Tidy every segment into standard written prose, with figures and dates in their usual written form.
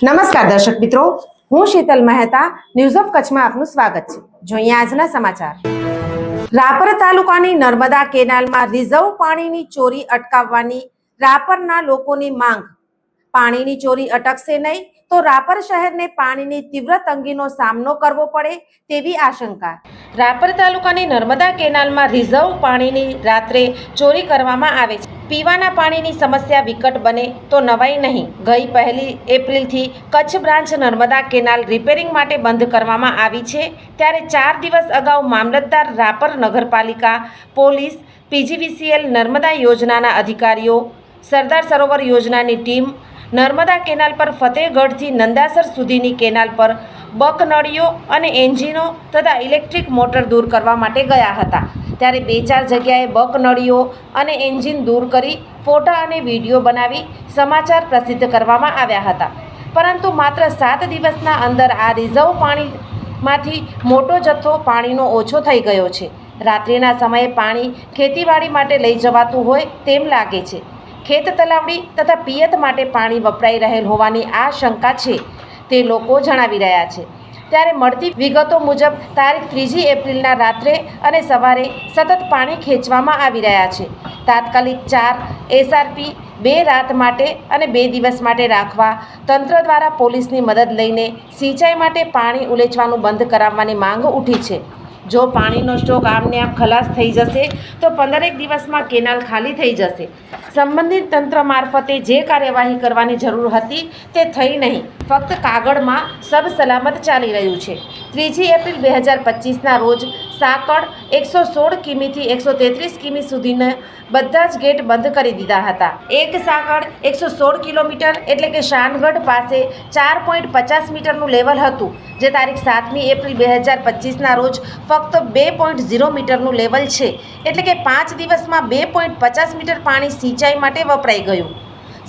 નમસ્કાર દર્શક મિત્રો, હું શીતલ મહેતા ન્યૂઝ ઓફ કચ્છમાં આપનું સ્વાગત છે. જોઈએ આજના સમાચાર. રાપર તાલુકાની નર્મદા કેનાલમાં રિઝર્વ પાણીની ચોરી અટકાવવાની રાપરના લોકોની માંગ. પાણીની ચોરી અટકશે નહીં તો રાપર શહેરને પાણીની તીવ્ર તંગીનો સામનો કરવો પડે તેવી આશંકા. રાપર તાલુકાની નર્મદા કેનાલમાં રિઝર્વ પાણીની રાત્રે ચોરી કરવામાં આવે છે. પીવાના પાણીની સમસ્યા વિકટ બને તો નવાઈ નહીં. ગઈ 1 એપ્રિલથી Kutch branch Narmada canal repairing માટે બંધ કરવામાં આવી છે. ત્યારે 4 દિવસ અગાઉ મામલતદાર, રાપર નગરપાલિકા, પોલીસ, પીજીવીસીએલ, નર્મદા યોજનાના અધિકારીઓ, સરદાર સરોવર યોજનાની ટીમ નર્મદા કેનાલ પર ફતેહગઢથી નંદાસર સુધીની કેનાલ પર બકનળીઓ અને એન્જિનો તથા ઇલેક્ટ્રિક મોટર દૂર કરવા માટે ગયા હતા. ત્યારે 2-4 જગ્યાએ બકનળીઓ અને એન્જિન દૂર કરી ફોટા અને વિડીયો બનાવી સમાચાર પ્રસિદ્ધ કરવામાં આવ્યા હતા. પરંતુ માત્ર 7 દિવસના અંદર આ રિઝર્વ પાણીમાંથી મોટો જથ્થો પાણીનો ઓછો થઈ ગયો છે. રાત્રિના સમયે પાણી ખેતીવાડી માટે લઈ જવાતું હોય તેમ લાગે છે. ખેત તલાવડી તથા પિયત માટે પાણી વપરાઈ રહેલ હોવાની આ શંકા છે તે લોકો જણાવી રહ્યા છે. ત્યારે મળતી વિગતો મુજબ તારીખ 3 એપ્રિલના રાત્રે અને સવારે સતત પાણી ખેંચવામાં આવી રહ્યા છે. તાત્કાલિક 4 એસઆરપી 2 રાત માટે અને 2 દિવસ માટે રાખવા તંત્ર દ્વારા પોલીસની મદદ લઈને સિંચાઈ માટે પાણી ઉલેચવાનું બંધ કરાવવાની માંગ ઉઠી છે. જો પાણીનો સ્ટોક આમને આમ ખલાસ થઈ જશે તો 15 દિવસમાં કેનાલ ખાલી થઈ જશે. સંબંધિત તંત્ર મારફતે જે કાર્યવાહી કરવાની જરૂર હતી તે થઈ નહીં. ફક્ત કાગળમાં સબ સલામત ચાલી રહ્યું છે. 3 એપ્રિલ 2025ના રોજ સાંકળ 116 કિમીથી 133 કિમી સુધીના બધા જ ગેટ બંધ કરી દીધા હતા. એક સાંકળ 116 કિલોમીટર એટલે કે શાનગઢ પાસે 4.50 મીટરનું લેવલ હતું, જે તારીખ 7 એપ્રિલ 2025ના રોજ ફક્ત 2.0 મીટરનું લેવલ છે. એટલે કે 5 દિવસમાં 2.50 મીટર પાણી સિંચાઈ માટે વપરાઈ ગયું.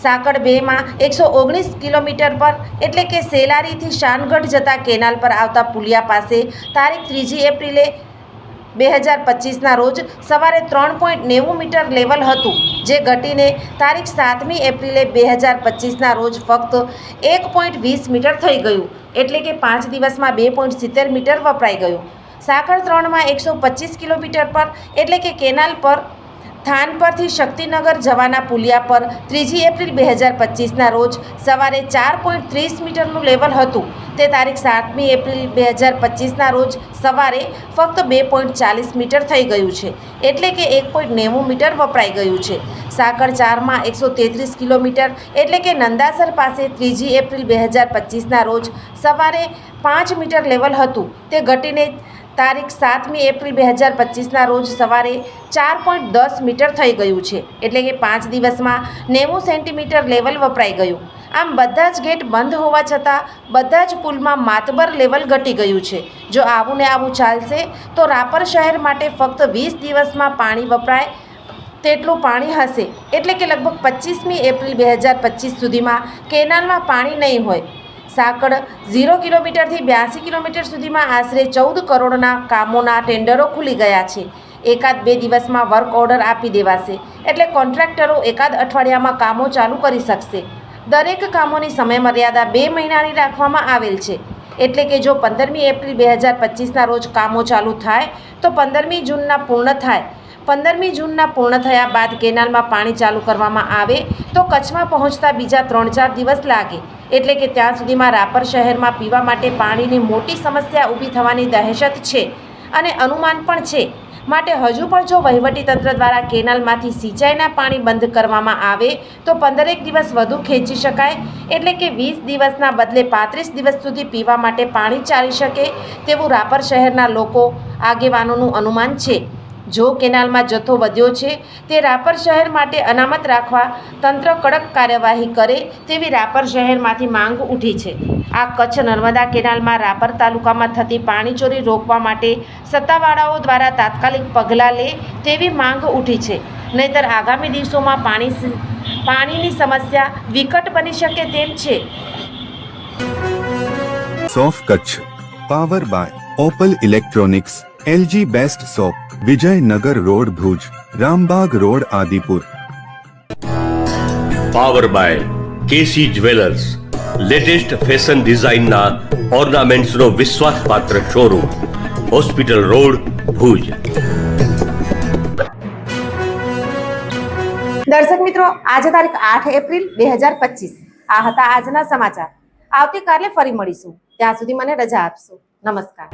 સાંકળ 2માં 119 કિલોમીટર પર એટલે કે સેલારીથી શાનગઢ જતા કેનાલ પર આવતા પુલિયા પાસે તારીખ 3 એપ્રિલે 2025ના રોજ સવારે 3.90 મીટર લેવલ હતું, જે ઘટીને તારીખ 7 એપ્રિલે 2025ના રોજ ફક્ત 1.20 મીટર થઈ ગયું. એટલે કે 5 દિવસમાં 2.70 મીટર વપરાઈ ગયું. સાંકળ 3માં 125 કિલોમીટર પર એટલે કે કેનાલ પર થાન પરથી શક્તિનગર જવાના પુલિયા પર 3 એપ્રિલ 2025ના રોજ સવારે 4.30 મીટરનું લેવલ હતું, તે તારીખ 7 એપ્રિલ 2025ના રોજ સવારે ફક્ત 2.40 મીટર થઈ ગયું છે. એટલે કે 1.90 મીટર વપરાઈ ગયું છે. સાંકળ 4માં 133 કિલોમીટર એટલે કે નંદાસર પાસે 3 એપ્રિલ 2025ના રોજ સવારે 5 મીટર લેવલ હતું, તે ઘટીને તારીખ 7 એપ્રિલ 2025ના રોજ સવારે 4.10 મીટર થઈ ગયું છે. એટલે કે 5 દિવસમાં 90 સેન્ટીમીટર લેવલ વપરાઈ ગયું. આમ બધા જ ગેટ બંધ હોવા છતાં બધા જ પુલમાં માતબર લેવલ ઘટી ગયું છે. જો આવું ને આવું ચાલશે તો રાપર શહેર માટે ફક્ત 20 દિવસમાં પાણી વપરાય તેટલું પાણી હશે. એટલે કે લગભગ 25 એપ્રિલ 2025 સુધીમાં કેનાલમાં પાણી નહીં હોય. સાંકળ 0 કિલોમીટરથી 82 કિલોમીટર સુધીમાં આશરે 14 કરોડના કામોના ટેન્ડરો ખુલી ગયા છે. 1-2 દિવસમાં વર્ક ઓર્ડર આપી દેવાશે, એટલે કોન્ટ્રાક્ટરો 1 અઠવાડિયામાં કામો ચાલુ કરી શકશે. દરેક કામોની સમયમર્યાદા 2 મહિનાની રાખવામાં આવેલ છે. એટલે કે જો 15 એપ્રિલ 2025ના રોજ કામો ચાલુ થાય તો 15મી જૂનના પૂર્ણ થાય. 15મી જૂનના પૂર્ણ થયા બાદ કેનાલમાં પાણી ચાલુ કરવામાં આવે તો કચ્છમાં પહોંચતા બીજા 3-4 દિવસ લાગે. એટલે કે ત્યાં સુધીમાં રાપર શહેરમાં પીવા માટે પાણીની મોટી સમસ્યા ઊભી થવાની દહેશત છે અને અનુમાન પણ છે. માટે હજુ પણ જો વહીવટીતંત્ર દ્વારા કેનાલમાંથી સિંચાઈના પાણી બંધ કરવામાં આવે તો 15 દિવસ વધુ ખેંચી શકાય. એટલે કે 20 દિવસના બદલે 35 દિવસ સુધી પીવા માટે પાણી ચાલી શકે તેવું રાપર શહેરના લોકો આગેવાનોનું અનુમાન છે. જો કેનાલમાં જથ્થો વધ્યો છે તે રાપર શહેર માટે અનામત રાખવા તંત્ર કડક કાર્યવાહી કરે તેવી રાપર શહેરમાંથી માંગ ઉઠી છે. આ કચ્છ નર્મદા કેનાલમાં રાપર તાલુકામાં થતી પાણી ચોરી રોકવા માટે સત્તાવાળાઓ દ્વારા તાત્કાલિક પગલાં લે તેવી માંગ ઉઠી છે. નહીંતર આગામી દિવસોમાં પાણીની સમસ્યા વિકટ બની શકે તેમ છે. સોફ Kutch power by Opal electronics, LG best shop, Vijaynagar road Bhuj, Rambag road Adipur. Power by KC jewellers, latest fashion ડિઝાઇનના ઓર્નામેન્ટ્સનો વિશ્વાસપાત્ર શોરૂમ, હોસ્પિટલ રોડ, ભુજ. દર્શક મિત્રો, આજે તારીખ 8 એપ્રિલ 2025. આ હતા આજના સમાચાર. આવતીકાલે ફરી મળીશું. ત્યાં સુધી મને રજા આપશો. નમસ્કાર.